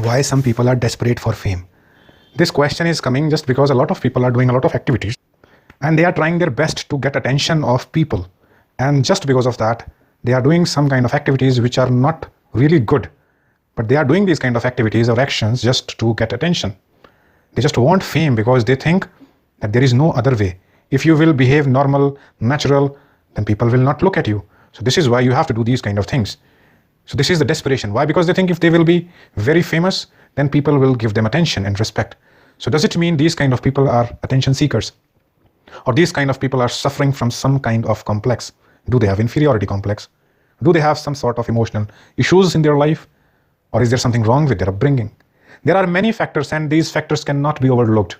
Why some people are desperate for fame? This question is coming just because a lot of people are doing a lot of activities and they are trying their best to get attention of people. And just because of that, they are doing some kind of activities which are not really good. But they are doing these kind of activities or actions just to get attention. They just want fame because they think that there is no other way. If you will behave normal, natural, then people will not look at you. So this is why you have to do these kind of things. So this is the desperation. Why? Because they think if they will be very famous, then people will give them attention and respect. So does it mean these kind of people are attention seekers? Or these kind of people are suffering from some kind of complex? Do they have inferiority complex? Do they have some sort of emotional issues in their life? Or is there something wrong with their upbringing? There are many factors, and these factors cannot be overlooked.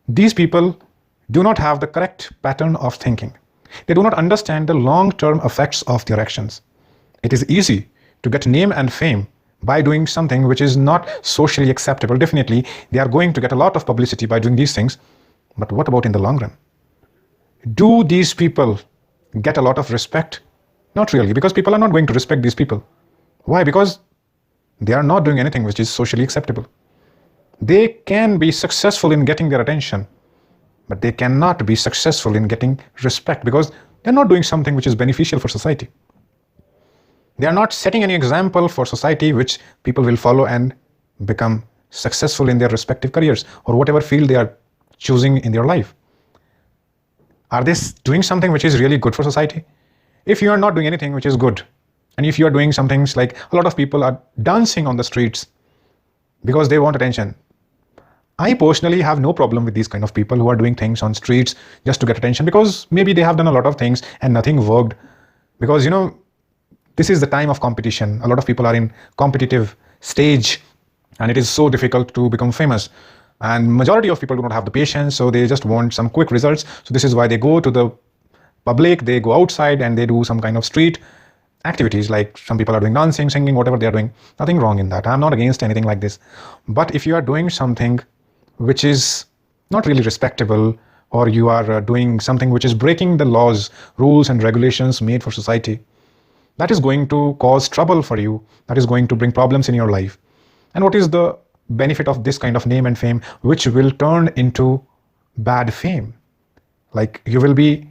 These people do not have the correct pattern of thinking. They do not understand the long-term effects of their actions. It is easy to get name and fame by doing something which is not socially acceptable. Definitely, they are going to get a lot of publicity by doing these things. But what about in the long run? Do these people get a lot of respect? Not really, because people are not going to respect these people. Why? Because they are not doing anything which is socially acceptable. They can be successful in getting their attention, but they cannot be successful in getting respect because they're not doing something which is beneficial for society. They are not setting any example for society which people will follow and become successful in their respective careers or whatever field they are choosing in their life. Are they doing something which is really good for society? If you are not doing anything which is good, and if you are doing some things like a lot of people are dancing on the streets because they want attention, I personally have no problem with these kind of people who are doing things on streets just to get attention, because maybe they have done a lot of things and nothing worked. Because this is the time of competition. A lot of people are in competitive stage and it is so difficult to become famous. And majority of people do not have the patience, so they just want some quick results. So this is why they go to the public, they go outside and they do some kind of street activities, like some people are doing dancing, singing, whatever they are doing. Nothing wrong in that. I'm not against anything like this. But if you are doing something which is not really respectable, or you are doing something which is breaking the laws, rules and regulations made for society, that is going to cause trouble for you. That is going to bring problems in your life. And what is the benefit of this kind of name and fame, which will turn into bad fame? Like you will be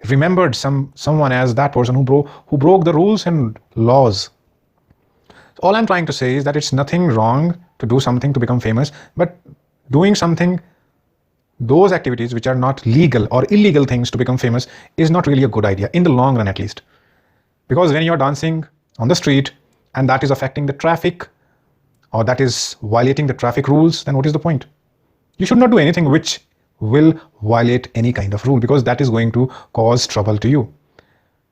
remembered someone as that person who broke the rules and laws. All I'm trying to say is that it's nothing wrong to do something to become famous, but doing something, those activities which are not legal or illegal things to become famous, is not really a good idea in the long run, at least. Because when you're dancing on the street and that is affecting the traffic, or that is violating the traffic rules, then what is the point? You should not do anything which will violate any kind of rule, because that is going to cause trouble to you.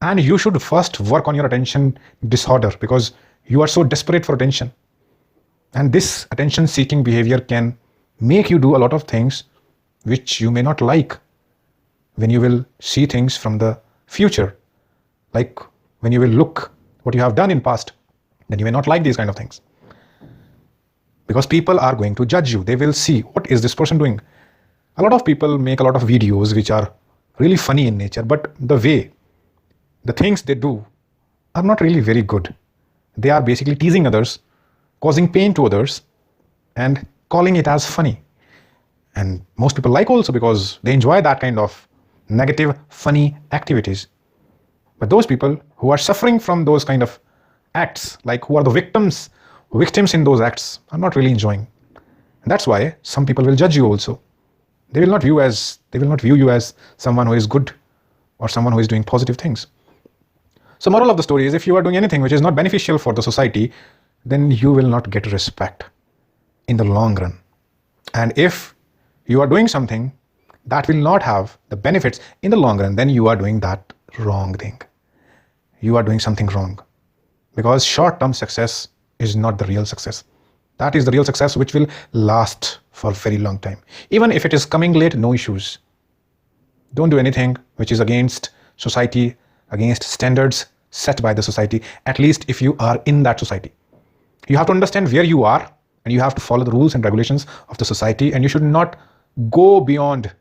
And you should first work on your attention disorder, because you are so desperate for attention. And this attention seeking behavior can make you do a lot of things which you may not like when you will see things from the future. Like when you will look what you have done in past, then you may not like these kind of things. Because people are going to judge you. They will see, what is this person doing? A lot of people make a lot of videos which are really funny in nature, but the things they do are not really very good. They are basically teasing others, causing pain to others, and calling it as funny. And most people like also because they enjoy that kind of negative, funny activities. But those people who are suffering from those kind of acts, like who are the victims in those acts, are not really enjoying. And that's why some people will judge you also. They will not view you as someone who is good or someone who is doing positive things. So moral of the story is, if you are doing anything which is not beneficial for the society, then you will not get respect in the long run. And if you are doing something that will not have the benefits in the long run, then you are doing that wrong thing. You are doing something wrong, because short-term success is not the real success. That is the real success which will last for a very long time. Even if it is coming late, no issues. Don't do anything which is against society, against standards set by the society, at least if you are in that society. You have to understand where you are, and you have to follow the rules and regulations of the society, and you should not go beyond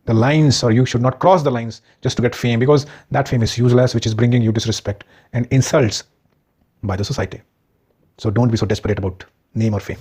the lines, or you should not cross the lines just to get fame, because that fame is useless, which is bringing you disrespect and insults by the society. So don't be so desperate about name or fame.